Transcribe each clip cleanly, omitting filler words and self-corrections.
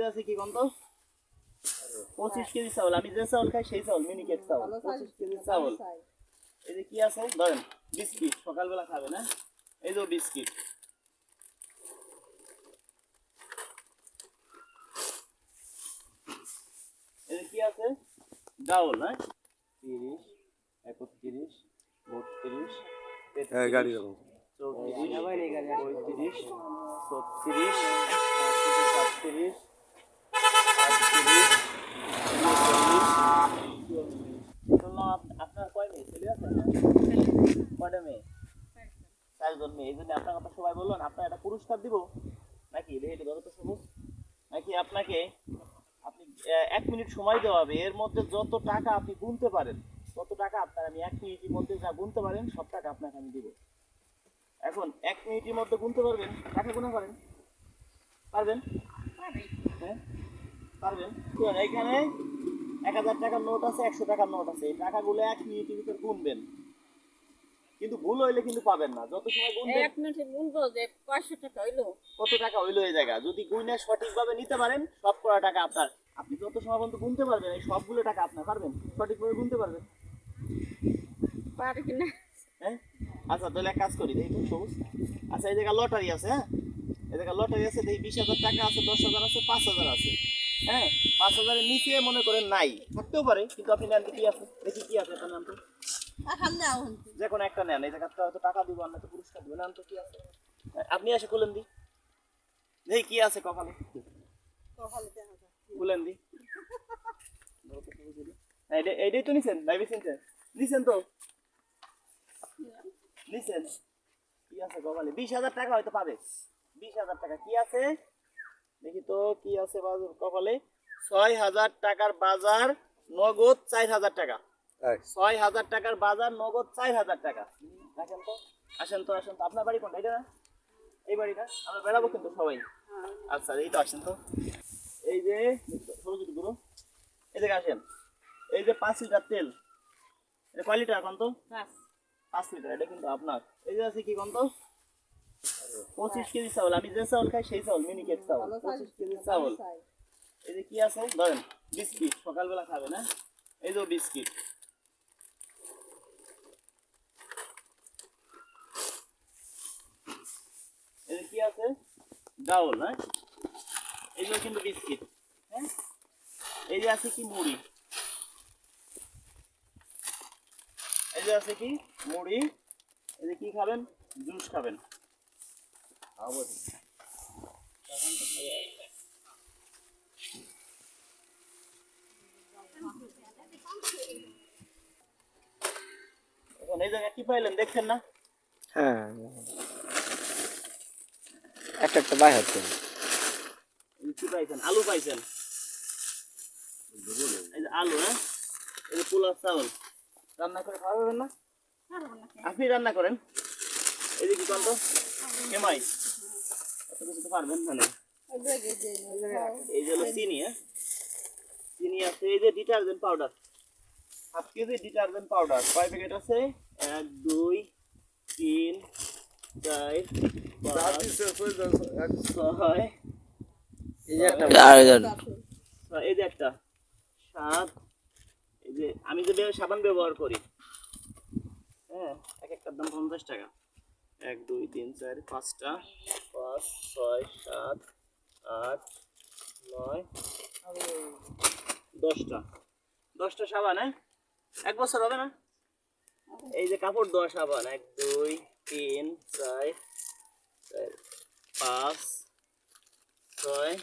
আছে কি কোন তো 25 কেজি চাউল। আমি যে চাউল খাই সেই চাউল, মিনিকেট চাউল, 25 কেজি চাউল। এই যে কি আছে ধরেন, বিস্কিট, সকালবেলা খাবে না, এই যে বিস্কিট। এই যে কি আছে ডাউল, হ্যাঁ 30, 31, 32, 33, গাড়ি 34, 35, 36, 37, আপনার কয় মেয়ে ছেলে আছে? কয়টা মেয়ে? 4জন মেয়ে। এই জন্য আপনার কথা সবাই বললেন আপনার একটা পুরস্কার দিব নাকি, রেডি যত সবুজ নাকি আপনাকে, আপনি 1 মিনিট সময় দেওয়া হবে। এর মধ্যে যত টাকা আপনি গুনতে পারেন, তত টাকা আপনার আমি 1 মিনিটের মধ্যে যা গুনতে পারেন সব টাকা আপনাকে আমি দিব। এখন 1 মিনিটের মধ্যে গুনতে পারবেন, টাকা গুনা করেন, পারবেন? হ্যাঁ পারবেন। এখানে 1000 টাকার নোট আছে, 100 টাকার নোট আছে। এই টাকাগুলো 1 মিনিটের ভিতর গুনবেন, কিন্তু ভুল হইলে কিন্তু পাবেন না। যত সময় গুনবেন 1 মিনিটে গুনবো যে 500 টাকা হইলো, কত টাকা হইলো এই জায়গা। যদি গুইনা সঠিকভাবে নিতে পারেন সব করা টাকা আপনার। আপনি যত সময় পর্যন্ত গুনতে পারবেন এই সবগুলো টাকা আপনার, পারবেন সঠিকভাবে গুনতে পারবেন? পারি কিনা। হ্যাঁ আচ্ছা তাহলে এক কাজ করি, দেখি তো সবুজ। আচ্ছা এই জায়গা লটারি আছে, হ্যাঁ এই জায়গা লটারি আছে, দেখি 20,000 টাকা আছে, 10,000 আছে, 5,000 আছে। হ্যাঁ 5,000 এর নিচে মনে করেন নাই, থাকতেও পারে, কিন্তু আপনি নেন কি আছে, দেখি কি আছে আপনার নাম তো, যে কোনো একটা নেন। এই জায়গাটা হয়তো টাকা দিব, আপনার তো পুরস্কার দিবেন, নাম তো কি আছে, আপনি এসে খুলেন দি, দেখি কি আছে কপালে, খুলেন দি। এইটাই তো নিছেন, ভাইবে চিনছেন, নিছেন তো, নিছেন। কি আছে কপালে? 20,000 টাকা হয়তো পাবে। 20,000 টাকা কি আছে দেখি তো, কি আছে কপালে? 6,000 টাকার বাজার, নগদ 4,000 টাকা। 6,000 টাকার বাজার, নগদ 4,000 টাকা। আসেন তো, আসেন তো, আসেন তো। আপনার বাড়ি কোনটা? এটা না, এই বাড়িটা আমরা বেড়াবো কিন্তু সবাই। আচ্ছা এই তো আসেন তো, এই যে সরস্বতী গুরু, এই জায়গায় আসেন। এই যে 5 লিটার তেল, এটা কয় লিটার এখন তো? 5 লিটার। এটা কিন্তু আপনার। এই যে আছে কি কোন তো 25 কেজি চাউল। আমি যে চাউল খাই সেই চাউল, মিনিকেট চাউল, 25 কেজি চাউল। এই যে কি আছে ধরেন, বিস্কিট, সকালবেলা খাবে না, এই যে বিস্কিট। এই যে কি আছে ডাউল, হ্যাঁ এই যে কিন্তু বিস্কিট। হ্যাঁ এই যে আছে কি মুড়ি, এই যে আছে কি মুড়ি। এই যে কি খাবেন, জুস খাবেন। এখন এই জায়গায় কি পাইলেন দেখছেন না? হ্যাঁ একটা একটা বাই হচ্ছে। কি পাইছেন? আলু পাইছেন, এই যে আলু, হ্যাঁ এই যে পোলাও চাউল। রান্না করে খাওয়াবেন না? আপনি রান্না করেন। এই যে কি কন্ত কেমাই, এত কিছু তো পারবেন না। এই যে হলো চিনি, হ্যাঁ চিনি আছে। এই যে detergent powder, 7 KG detergent powder. কয় প্যাকেট আছে? 1 2 3 4 5 6। এই যে একটা, এই যে একটা 7। এই যে আমি যে সাবান ব্যবহার করি, হ্যাঁ এক একটার দাম 50 টাকা। 1 2 3 4 5টা, 5 6 7 8 9 10টা। 10টা সাবান, হ্যাঁ 1 বছর হবে না। এই যে কাপড় ধোয়া সাবান 1 2 3 4 5 6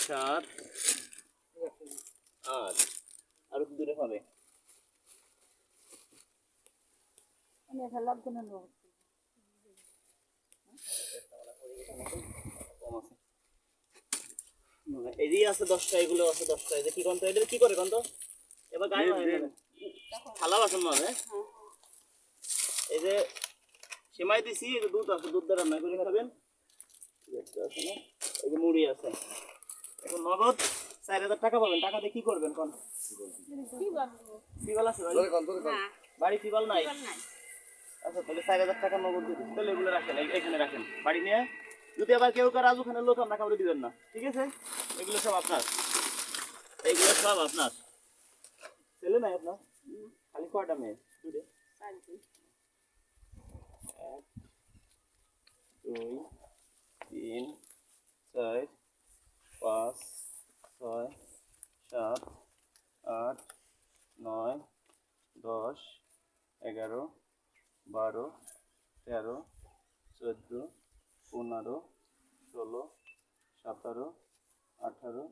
7 8। আর কি দূরে হবে? এই যে আছে 10টা, এগুলো আছে 10টা। এই যে কি কোনটা, এটা কি করে কোন তো, এবার গায়ে থালা বাসন মাঝে। এই যে সেমাই দিছি, এই যে দুধ আছে, দুধ দিয়ে রান্না করে খাবেন। এই যে মুড়ি আছে। এখন নগদ 4,000 টাকা পাবেন। টাকা দিয়ে কি করবেন কোন? টিবল আছে বাড়ি? টিবল নাই। আচ্ছা তাহলে 4,000 টাকা নগদ দিয়ে দিন। তাহলে এগুলো রাখেন, এখানে রাখেন, বাড়ি নিয়ে যদি আবার কেউ কেউ রাজু খানের লোক আমরা কাউরে দিবেন না, ঠিক আছে? এগুলো সব আপনার, এইগুলো সব আপনার। ছেলে নাই আপনার? খালি কয়টা মেয়ে? দুটো। 4 দিন। 1 2 3 4 5 6 7 8 9 10 11 12 13 14 15 16 17 18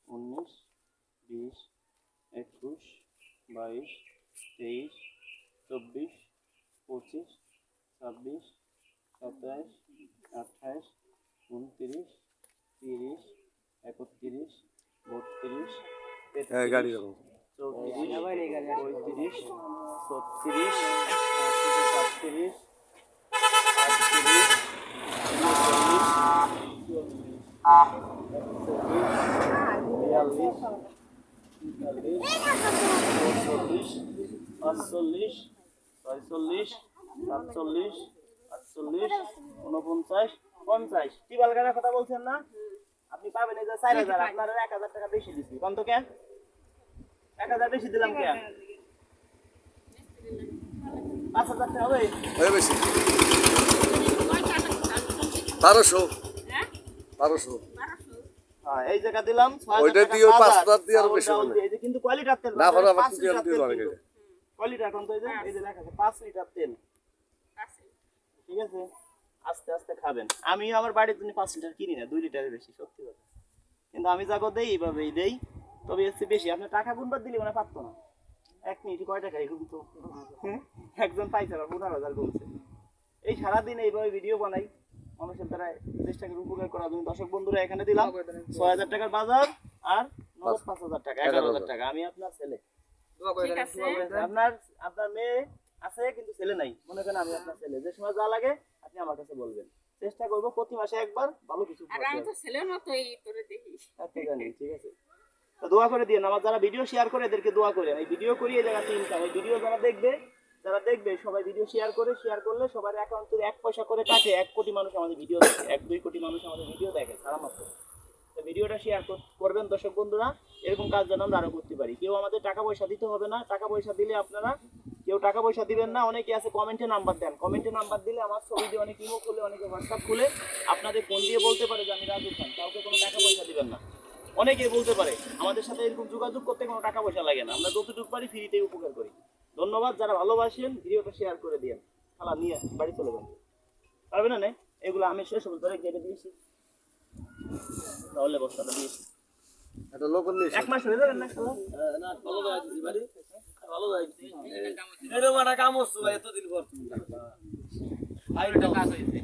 19 20 21 22 23 24 25 26 27 28 29 30 31 32 33 গাড়ি যাবো 34 35 36 37 কথা বলছেন না? আপনি পাবেন এই যে 4000, আপনার 1000 টাকা বেশি দিচ্ছি। কত কেন 1000 বেশি দিলাম কেন? 5000 টাকা হবে? বেশি কয়টা টাকা? 1200 হ্যাঁ? 1200 1200। হ্যাঁ, এই জায়গা দিলাম 6000 ওইটা টাকা, দিয়েও 5000 5,000 দিয়ে আরো বেশি চাউল হবে। দিয়ে, এই যে কিন্তু কোয়ালিটির তেল না হলে আবার 5 লিটার দিয়ে তেল অনেক কিন্তু। কোয়ালিটি এখন তো এই যে লেখা আছে 5 লিটার তেল, আছে। ঠিক আছে? আস্তে আস্তে খাবেন। আমি আমার বাড়ির জন্য 5 লিটার কিনি না, 2 লিটারের বেশি, সত্যি কথা। কিন্তু আমি যা দেই এইভাবেই দেই, তবে এর চেয়ে বেশি আপনি টাকা গুনবার দিলে মানে পারতো না। 1 মিনিটে কয় টাকা এই গুনতো? একজন পাইছে আবার 15,000 গুনছে। এই সারাদিন এইভাবে ভিডিও বানাই, মানুষের দ্বারা চেষ্টা করি উপকার করার জন্য। দর্শক বন্ধুরা এখানে দিলাম 6000 টাকার বাজার আর নগদ 5000 টাকা, 11000 টাকা। আমি আপনার ছেলে, ঠিক আছে। আপনার আপনার মেয়ে আছে কিন্তু ছেলে নাই, মনে করেন আমি আপনার ছেলে। যে সময় যা লাগে আপনি আমার কাছে বলবেন, চেষ্টা করবো প্রতি মাসে একবার ভালো কিছু আর আমি তো ছেলের মতোই তোরে দেখি। জানি, ঠিক আছে? তো দোয়া করে দিন, আমার যারা ভিডিও শেয়ার করে এদেরকে দোয়া করেন। এই ভিডিও করি এই জায়গাতে ইনকাম, এই ভিডিও যারা দেখবে সবাই ভিডিও শেয়ার করলে সবার অ্যাকাউন্ট থেকে 1 পয়সা করে কাটে। 1 কোটি মানুষ আমাদের ভিডিও দেখে, 1-2 কোটি মানুষ আমাদের ভিডিও দেখে সারা মাত্র। তো ভিডিওটা শেয়ার করবেন দর্শক বন্ধুরা, এরকম কাজ যেন আমরা আরো করতে পারি। কেউ আমাদের টাকা পয়সা দিতে হবে না, টাকা পয়সা দিলে আপনারা কেউ টাকা পয়সা দিবেন না। অনেকে আছে কমেন্টে নাম্বার দেন, কমেন্টে নাম্বার দিলে আমার ছবি দিয়ে অনেকে ইমো খুলে, অনেকে হোয়াটসঅ্যাপ খুলে আপনাদের ফোন দিয়ে বলতে পারে যে আমি রাজু খান, কাউকে কোনো টাকা পয়সা দিবেন না। অনেকেই বলতে পারে, আমাদের সাথে এরকম যোগাযোগ করতে কোনো টাকা পয়সা লাগে না, আমরা যতটুকু পারি ফ্রিতে উপকার করি। ধন্যবাদ। যারা ভালোবাসেন ভিডিওটা শেয়ার করে দিন। খালা নিয়ে বাড়ি চলে যান, পারবে না? এগুলো আমি শেষ হল ধরে কেটে দিয়েছি, তাহলে বস্তাটা দিয়েছি। এটা লোক নিয়ে 1 মাস হয়ে যাবে না খালা? না ভালো যাইছি বাড়ি, ভালো যাইছি। এরকম একটা কাম হচ্ছে ভাই এতদিন পর। আর এটা কাজ হয়েছে।